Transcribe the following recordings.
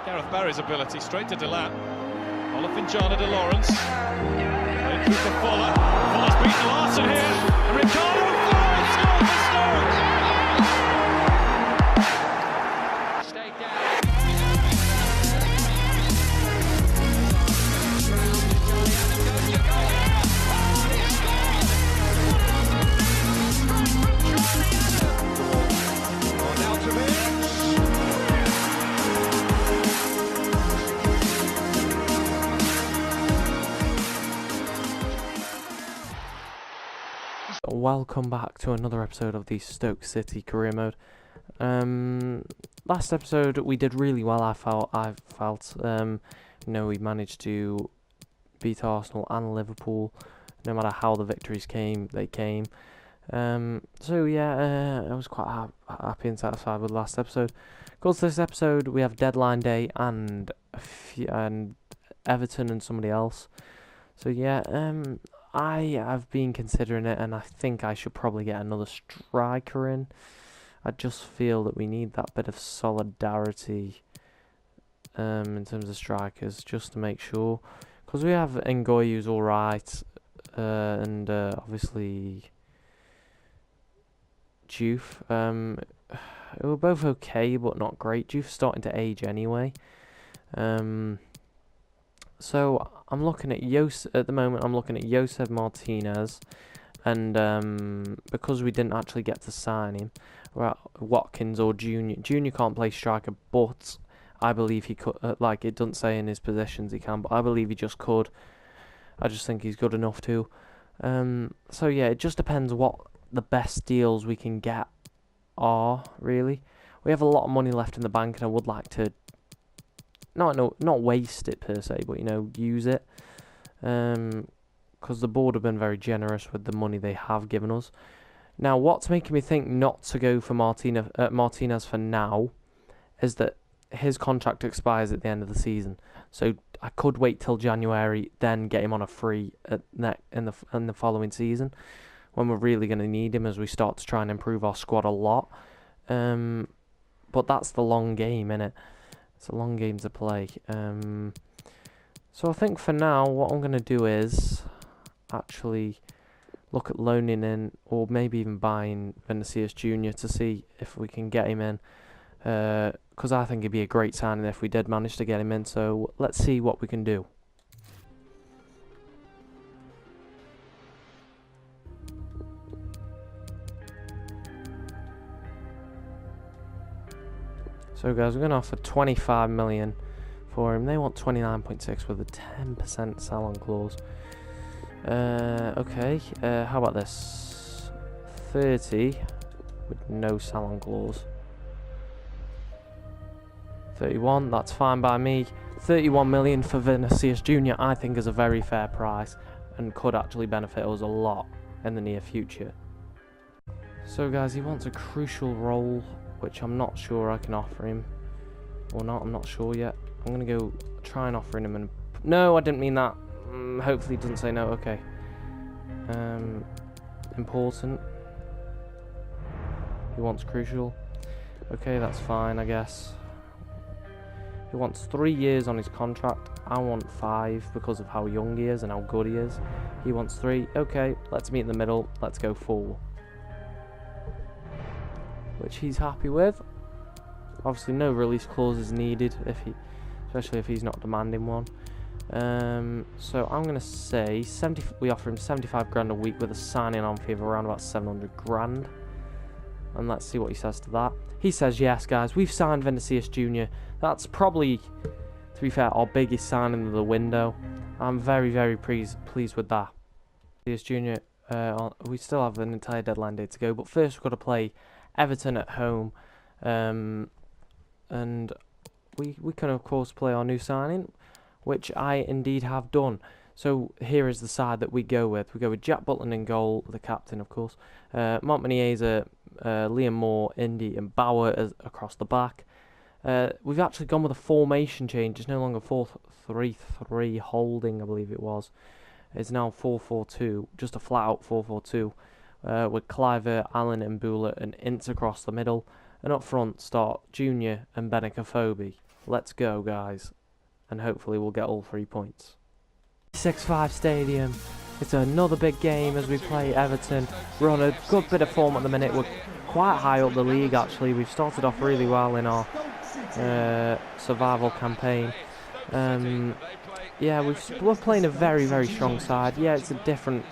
Gareth Barry's ability, straight to Delat. Olafinjana de Lawrence. Played through to Fuller. Fuller's beaten Larson here. And Ricardo Fuller scores for Stoke. Stay down. Welcome back to another episode of the Stoke City career mode. Last episode we did really well. I felt we managed to beat Arsenal and Liverpool. No matter how the victories came, they came. I was quite happy and satisfied with the last episode. Of course, this episode we have deadline day and Everton and somebody else. I have been considering it, and I think I should probably get another striker in. I just feel that we need that bit of solidarity in terms of strikers, just to make sure. Because we have Ngoy, who's alright, and obviously Juve. They were both okay, but not great. Juve's starting to age anyway. So I'm looking at at the moment. I'm looking at Josef Martinez, and because we didn't actually get to sign him, Watkins or Junior. Junior can't play striker, but I believe he could. It doesn't say in his positions he can, but I believe he just could. I just think he's good enough to. It just depends what the best deals we can get are. Really, we have a lot of money left in the bank, and I would like to. Not waste it per se, but use it. Because the board have been very generous with the money they have given us. Now, what's making me think not to go for Martinez for now is that his contract expires at the end of the season. So I could wait till January, then get him on a free in the following season, when we're really going to need him as we start to try and improve our squad a lot. But that's the long game, innit? It's a long game to play. So I think for now, what I'm going to do is actually look at loaning in, or maybe even buying Vinicius Jr. to see if we can get him in. Because I think it'd be a great signing if we did manage to get him in. So let's see what we can do. So guys, we're going to offer 25 million for him. They want 29.6 with a 10% sell-on clause. Okay, how about this? 30 with no sell-on clause. 31, that's fine by me. 31 million for Vinicius Jr. I think is a very fair price and could actually benefit us a lot in the near future. So guys, he wants a crucial role, which I'm not sure I can offer him or not. I'm not sure yet. I'm going to go try and offer him an... No, I didn't mean that. Hopefully he doesn't say no. Okay. Important. He wants crucial. Okay, that's fine, I guess. He wants 3 years on his contract. I want 5 because of how young he is and how good he is. He wants 3. Okay, let's meet in the middle. Let's go 4. Which he's happy with. Obviously, no release clause is needed especially if he's not demanding one. So I'm gonna say we offer him 75 grand a week with a signing on fee of around about 700 grand, and let's see what he says to that. He says yes, guys. We've signed Vinicius Jr. That's probably, to be fair, our biggest signing of the window. I'm very, very pleased with that. Vinicius Jr. We still have an entire deadline day to go, but first we've got to play Everton at home, and we can of course play our new signing, which I indeed have done. So here is the side that we go with. We go with Jack Butland in goal, the captain of course, Montminier, Liam Moore, Indy and Bauer across the back. We've actually gone with a formation change. It's no longer 4-3-3 holding, I believe it was. It's now 4-4-2, just a flat out 4-4-2. With Cliver, Allen and Bula and Ince across the middle. And up front start Junior and Benikafobi. Let's go, guys. And hopefully we'll get all 3 points. 6-5 Stadium. It's another big game as we play Everton. We're on a good bit of form at the minute. We're quite high up the league, actually. We've started off really well in our survival campaign. Yeah, we're playing a very, very strong side. Yeah, it's a different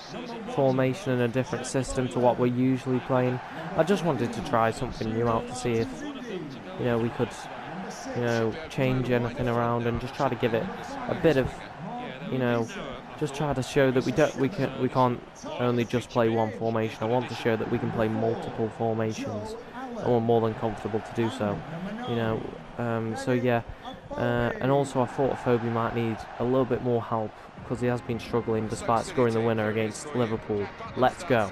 formation and a different system to what we're usually playing. I just wanted to try something new out to see if, you know, we could, you know, change anything around and just try to give it a bit of, you know, just try to show that we can't only just play one formation. I want to show that we can play multiple formations, and we're more than comfortable to do so. You know, so yeah. And also I thought Phoebe might need a little bit more help because he has been struggling despite scoring the winner against Liverpool. Let's go.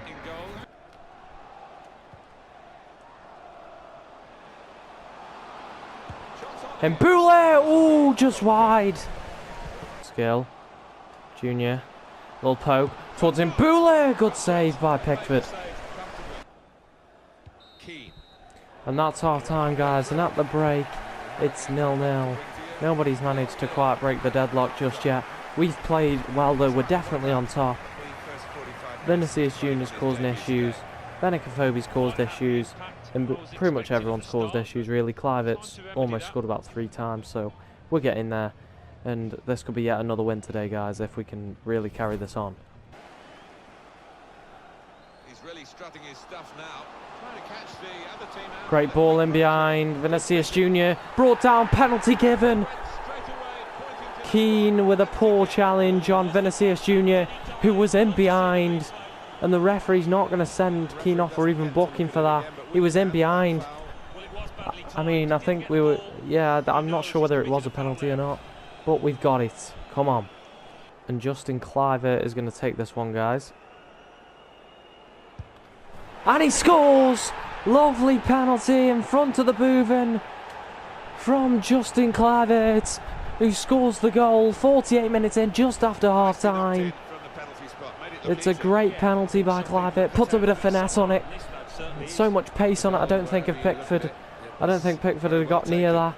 Mbule! Ooh, just wide. Skill. Junior. Little poke towards Mbule. Good save by Pickford. And that's half time, guys. And at the break, it's 0-0. Nobody's managed to quite break the deadlock just yet. We've played well, though. We're definitely on top. Vinicius Junior's causing issues. Benicophobe's caused issues. And pretty much everyone's caused issues, really. Kluivert's almost scored about 3 times, so we're getting there. And this could be yet another win today, guys, if we can really carry this on. He's really strutting his stuff now. Trying to catch the other team out. Great ball in behind. Vinicius Junior brought down, penalty given. Keane with a poor challenge on Vinicius Junior, who was in behind. And the referee's not going to send Keane off or even book him for that. He was in behind. I mean, I think we were... Yeah, I'm not sure whether it was a penalty or not. But we've got it. Come on. And Justin Kluivert is going to take this one, guys. And he scores! Lovely penalty in front of the Boven from Justin Kluivert, who scores the goal 48 minutes in, just after half-time. It's a great penalty by Kluivert. Puts a bit of finesse on it. So much pace on it. I don't think Pickford had got near that.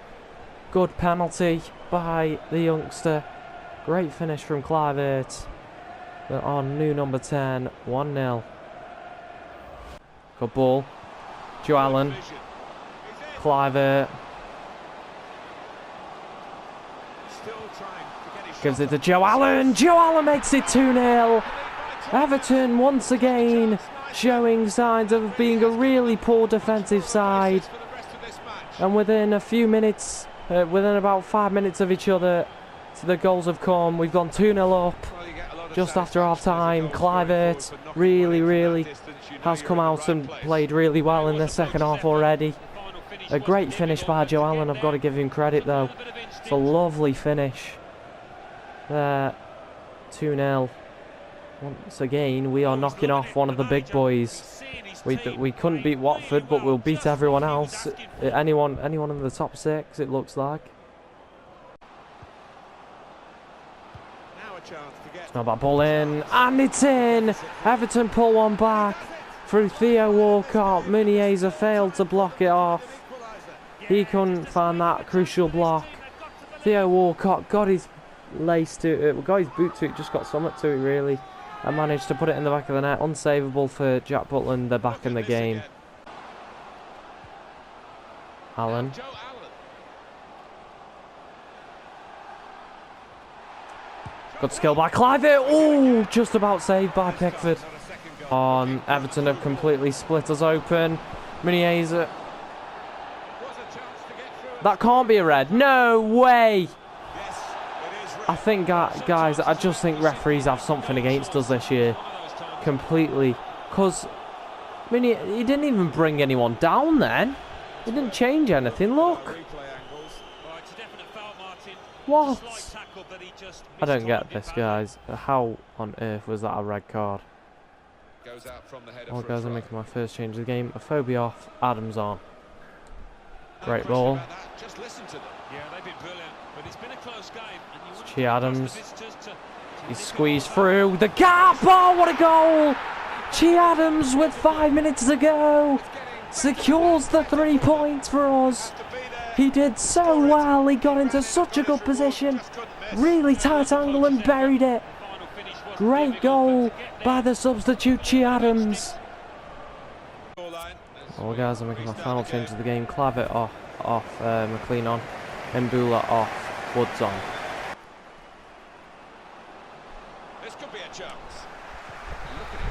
Good penalty by the youngster. Great finish from Kluivert. On new number 10, 1-0. Good ball. Joe Allen. Kluivert. Gives it to Joe Allen. Joe Allen makes it 2-0. Everton once again showing signs of being a really poor defensive side. And within a few minutes, within about 5 minutes of each other, the goals have come. We've gone 2-0 up just after half time. Kluivert really has come out and played really well in the second half already. A great finish by Joe Allen. I've got to give him credit though. It's a lovely finish. There, 2-0. Once again, we are knocking off one of the big boys. We couldn't beat Watford, but we'll beat everyone else. Anyone in the top 6, it looks like. It's not a bad ball in, and it's in! Everton pull one back through Theo Walcott. Muniesa failed to block it off. He couldn't find that crucial block. Theo Walcott got his lace to it, got his boot to it, just got something to it really. And managed to put it in the back of the net. Unsavable for Jack Butland. They're back in the game. Allen. Good skill by Kluivert. Oh, just about saved by Pickford. Everton have completely split us open. Muniesa. That can't be a red. No way. I think, guys, I just think referees have something against us this year. Completely. Because, I mean, he didn't even bring anyone down then. He didn't change anything, look. What? I don't get this, guys. How on earth was that a red card? Oh, guys, I'm making my first change of the game. Phobia off, Adams on. Great ball. Chi Adams. He's squeezed through the gap. Oh, what a goal! Chi Adams with 5 minutes to go secures the 3 points for us. He did so well. He got into such a good position. Really tight angle and buried it. Great goal by the substitute Che Adams. Oh guys, I'm making my final change of the game. Clavet off, McLean on, Mbula off, Woods on. This could be a chance.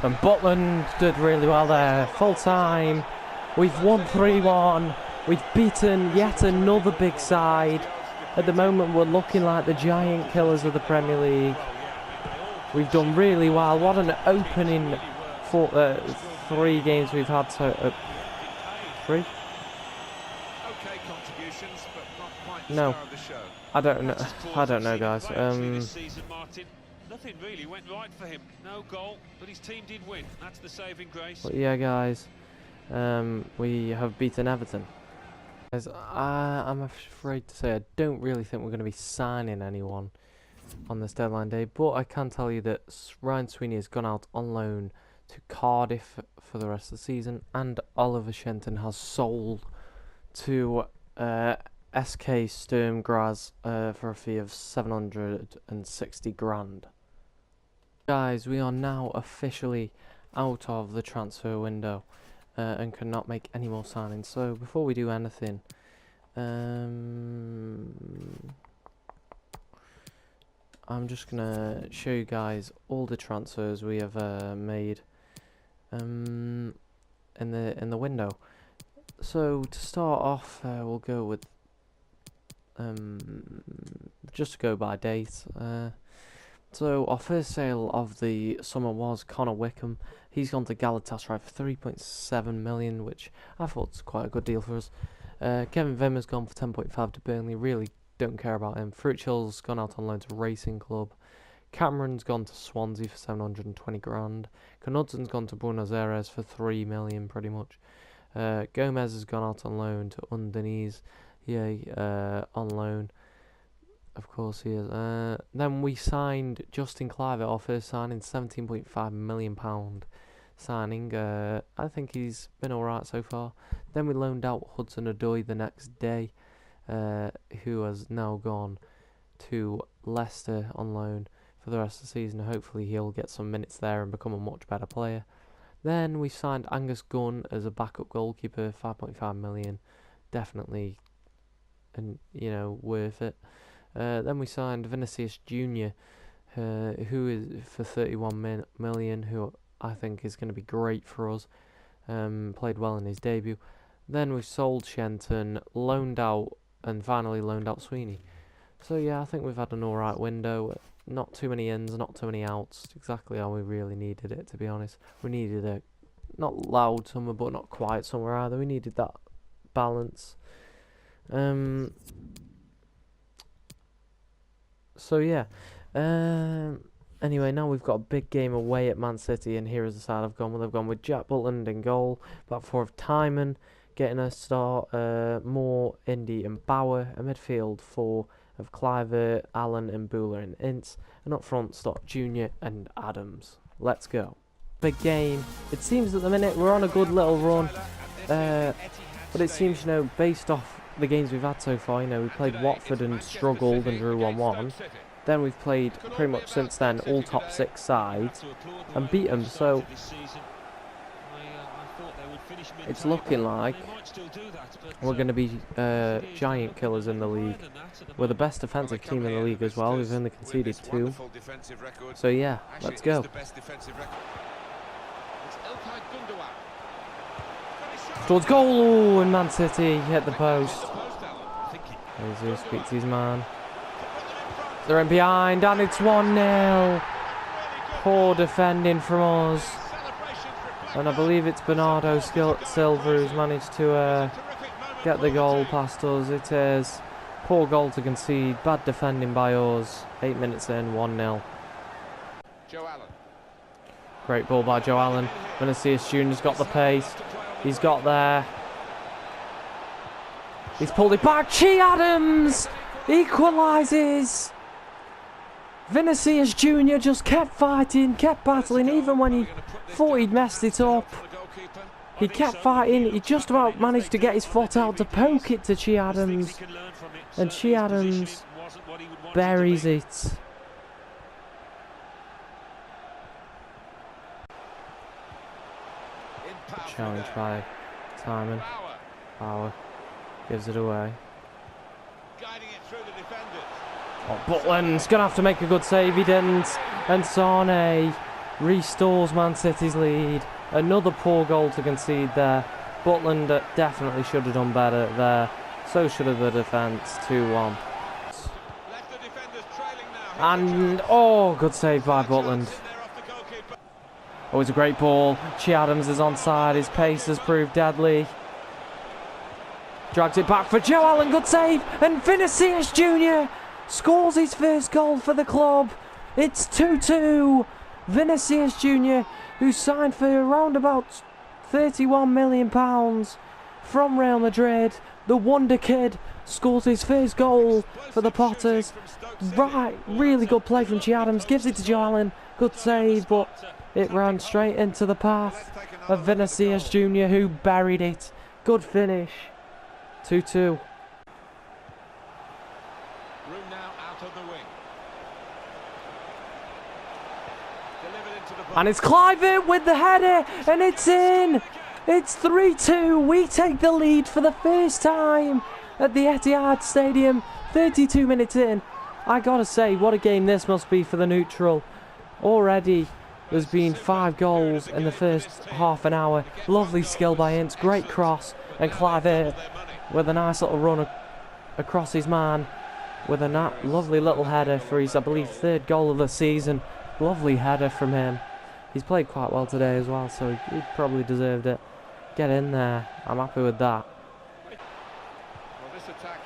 And Butland did really well there. Full time. We've won 3-1. We've beaten yet another big side. At the moment, we're looking like the giant killers of the Premier League. We've done really well. What an opening for 3 games we've had. So 3? Okay contributions, but not quite the No, star of the show. I don't know, guys. Nothing really went right for him. No goal, but his team did win. That's the saving grace. But yeah, guys, we have beaten Everton. Guys, I'm afraid to say I don't really think we're going to be signing anyone on this deadline day, but I can tell you that Ryan Sweeney has gone out on loan to Cardiff for the rest of the season, and Oliver Shenton has sold to SK Sturm Graz for a fee of 760 grand. Guys, we are now officially out of the transfer window and cannot make any more signings. So before we do anything, I'm just gonna show you guys all the transfers we have made in the window. So to start off, we'll go with just to go by date. So our first sale of the summer was Connor Wickham. He's gone to Galatasaray for 3.7 million, which I thought was quite a good deal for us. Kevin Vimmer's gone for 10.5 to Burnley. Really don't care about him. Fruchill's gone out on loan to Racing Club. Cameron's gone to Swansea for 720 grand. Knudson's gone to Buenos Aires for 3 million, pretty much. Gomez has gone out on loan to Udinese. On loan. Of course he is. Then we signed Justin Clivett, our first signing, £17.5 million signing. I think he's been alright so far. Then we loaned out Hudson Odoi the next day, who has now gone to Leicester on loan for the rest of the season. Hopefully he'll get some minutes there and become a much better player. Then we signed Angus Gunn as a backup goalkeeper, 5.5 million. Definitely, and worth it. Then we signed Vinicius Jr., who is for 31 million, who I think is going to be great for us. Played well in his debut. Then we sold Shenton, loaned out, and finally loaned out Sweeney. So yeah, I think we've had an alright window. Not too many ins, not too many outs. Exactly how we really needed it, to be honest. We needed a not loud summer, but not quiet summer either. We needed that balance. So yeah, anyway, now we've got a big game away at Man City, and here is the side I've gone with. I've gone with Jack Butland in goal, back four of Timon getting a start, Moore, Indy and Bauer, a midfield four of Cliver, Allen and Buller and Ince, and up front Stock Jr. and Adams. Let's go. Big game. It seems at the minute we're on a good little run, but it seems, based off the games we've had so far, we played Watford and struggled and drew 1-1. Then we've played pretty much since then all top 6 sides and beat them. So it's looking like we're going to be giant killers in the league. We're the best defensive team in the league as well. We've only conceded 2. So yeah, let's go. Towards goal, and Man City hit the post. Jesus beats his man. They're in behind, and it's 1-0. Poor defending from us. And I believe it's Bernardo Silva who's managed to get the goal past us. It is. Poor goal to concede. Bad defending by us. 8 minutes in, 1-0. Joe Allen. Great ball by Joe Allen. Vinicius Jr.'s got the pace. He's got there. He's pulled it back. Che Adams equalises. Vinicius Jr. just kept fighting, kept battling, even when he thought he'd messed it up. He kept fighting. He just about managed to get his foot out to poke it to Che Adams. And Che Adams buries it. Challenge by Timon. Power gives it away. Oh, Butland's going to have to make a good save. He didn't. And Sane restores Man City's lead. Another poor goal to concede there. Butland definitely should have done better there. So should have the defence. 2-1. And, oh, good save by Butland. Oh, it's a great ball. Che Adams is onside. His pace has proved deadly. Drags it back for Joe Allen. Good save. And Vinicius Jr. scores his first goal for the club. It's 2-2. Vinicius Jr., who signed for around about £31 million from Real Madrid. The Wonder Kid scores his first goal for the Potters. Right, really good play from Che Adams. Gives it to Joe Allen. Good save, but it ran straight into the path of Vinicius Jr., who buried it. Good finish. 2-2. And it's Clivert with the header, and it's in. It's 3-2. We take the lead for the first time at the Etihad Stadium. 32 minutes in. I gotta say, what a game this must be for the neutral. Already, there's been 5 goals in the first half an hour. Lovely skill by Ince, great cross, and Clivert with a nice little run across his man with a lovely little header for his, I believe, 3rd goal of the season. Lovely header from him. He's played quite well today as well, so he probably deserved it. Get in there. I'm happy with that. Well, this attack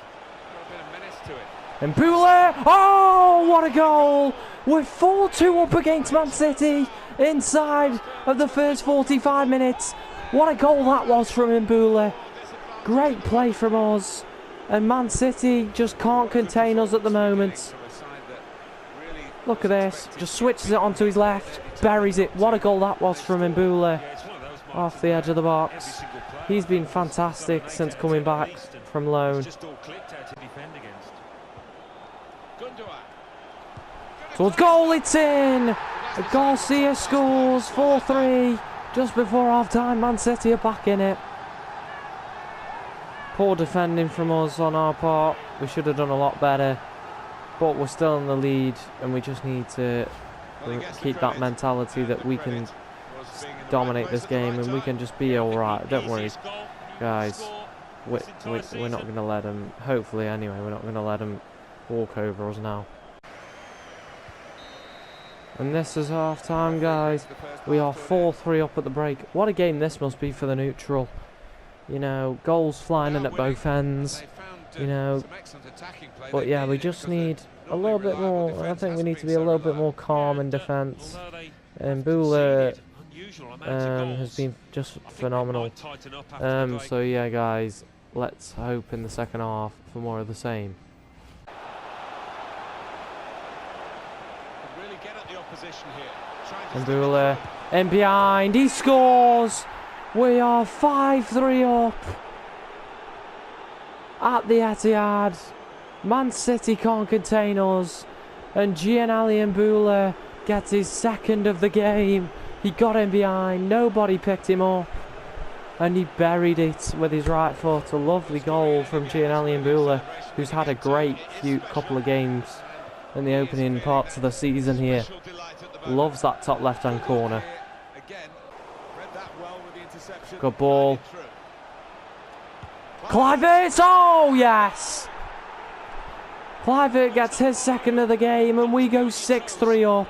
got a bit of menace to it. And Boulay! Oh, what a goal! We're 4-2 up against Man City inside of the first 45 minutes. What a goal that was from Mboula. Great play from us. And Man City just can't contain us at the moment. Look at this. Just switches it onto his left. Buries it. What a goal that was from Mboula. Off the edge of the box. He's been fantastic since coming back from loan. Towards goal, it's in! Garcia scores 4-3 just before half-time. Man City are back in it. Poor defending from us on our part. We should have done a lot better. But we're still in the lead, and we just need to keep that mentality that we can dominate this game and we can just be alright. Don't worry, guys. We're not going to let them, hopefully anyway, we're not going to let them walk over us now. And this is half time, guys. We are 4-3 up at the break. What a game this must be for the neutral. You know, goals flying in at both ends. You know, but yeah, we just need a little bit more. I think we need to be a little bit more calm in defence. And Mboula has been just phenomenal. So yeah, guys, let's hope in the second half for more of the same. Mboula in behind, he scores. We are 5-3 up at the Etihad. Man City can't contain us, and Gianelli Mboula gets his 2nd of the game. He got in behind, nobody picked him up, and he buried it with his right foot. A lovely goal from Gianelli Mboula, who's had a great couple of games in the opening parts of the season here. Loves that top left-hand corner. Good ball. Clivert, oh yes! Clivert gets his 2nd of the game and we go 6-3 up.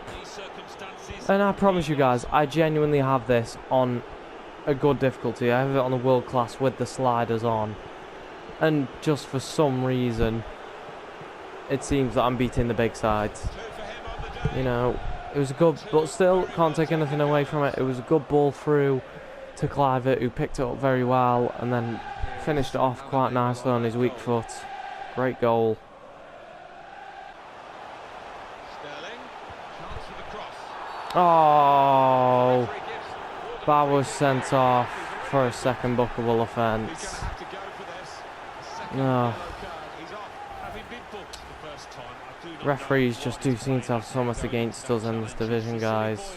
And I promise you guys, I genuinely have this on a good difficulty. I have it on a world class with the sliders on. And just for some reason, it seems that I'm beating the big sides. You know, it was a good, but still can't take anything away from it. It was a good ball through to Clivert, who picked it up very well and then finished it off quite nicely on his weak foot. Great goal. Oh, that was sent off for a second bookable offence. No. Referees just do seem to have so much against us in this division, guys.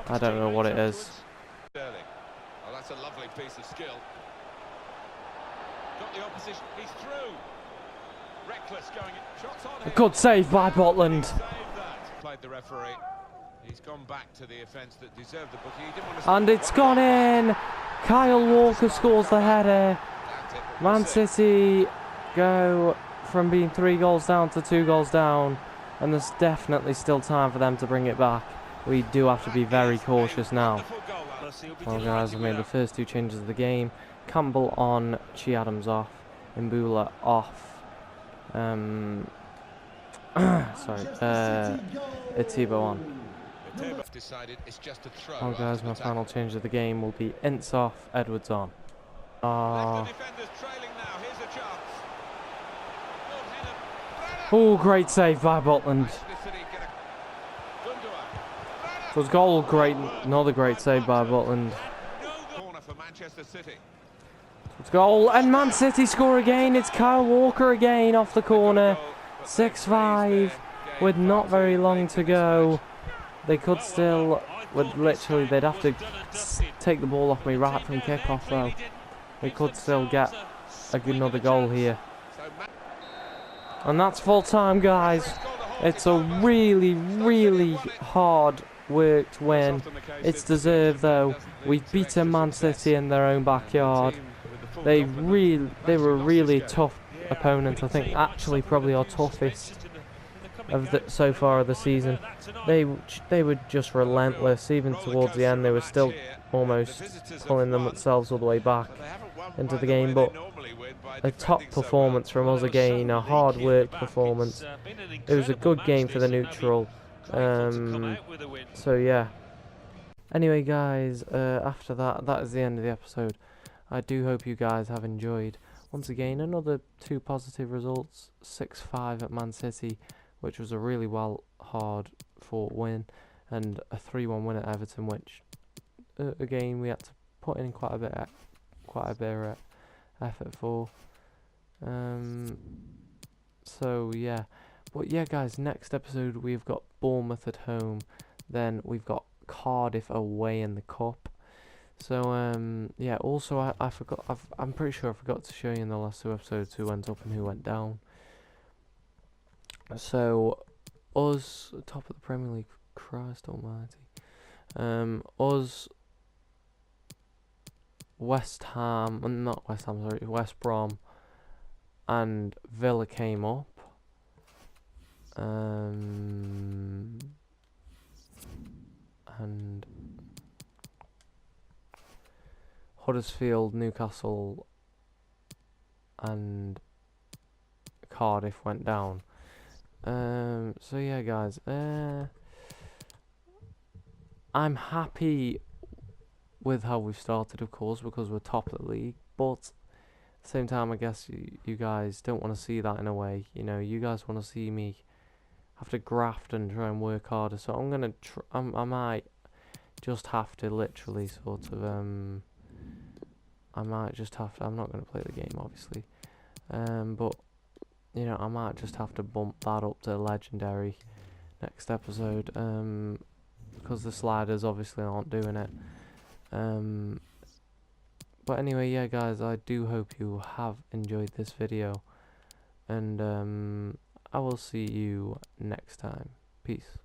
I don't know what it is. Well, that's a lovely piece of skill. Got the opposition. He's through. Reckless going. Shots on him. Good save by Butland. Played the referee. He's gone back to the offence that deserved the booking. He didn't want to. And it's gone in. Kyle Walker scores the header. Man City go from being 3 goals down to 2 goals down, and there's definitely still time for them to bring it back. We do have to be very cautious now. Well, guys, I've made the first 2 changes of the game. Campbell on, Chi Adams off, Mbula off. Sorry, Etibo on. Well, guys, my final change of the game will be Ince off, Edwards on. Oh, great save by Butland. So it's goal, great, another great save by Butland. It's goal, and Man City score again. It's Kyle Walker again off the corner. 6-5 with not very long to go. They could still, literally, they'd have to take the ball off me right from kickoff though. They could still get another goal here. And that's full time, guys. It's a really, really hard worked win. It's deserved though. We've beaten Man City in their own backyard. They were a really tough opponent. I think actually probably our toughest of so far of the season. They were just relentless. Even towards the end, they were still almost pulling themselves all the way back into the game. But a top performance from us again, a hard work performance. It was a good game for the neutral. So yeah. Anyway, guys, after that is the end of the episode. I do hope you guys have enjoyed. Once again, another 2 positive results. 6-5 at Man City, which was a really hard fought win, and a 3-1 win at Everton, which again we had to put in quite a bit of effort for. So yeah, but yeah, guys, next episode we've got Bournemouth at home, then we've got Cardiff away in the cup. So yeah, also I forgot, I'm pretty sure I forgot to show you in the last 2 episodes who went up and who went down. So us top of the Premier League, Christ almighty. Us, West Brom and Villa came up. And Huddersfield, Newcastle and Cardiff went down. So yeah, guys, I'm happy with how we've started, of course, because we're top of the league, but at the same time, I guess you guys don't want to see that in a way. You know, you guys want to see me have to graft and try and work harder. So I'm gonna I might just have to literally sort of I might just have to, I'm not going to play the game obviously, but you know, I might just have to bump that up to legendary next episode, because the sliders obviously aren't doing it. But anyway, yeah, guys, I do hope you have enjoyed this video, and I will see you next time. Peace.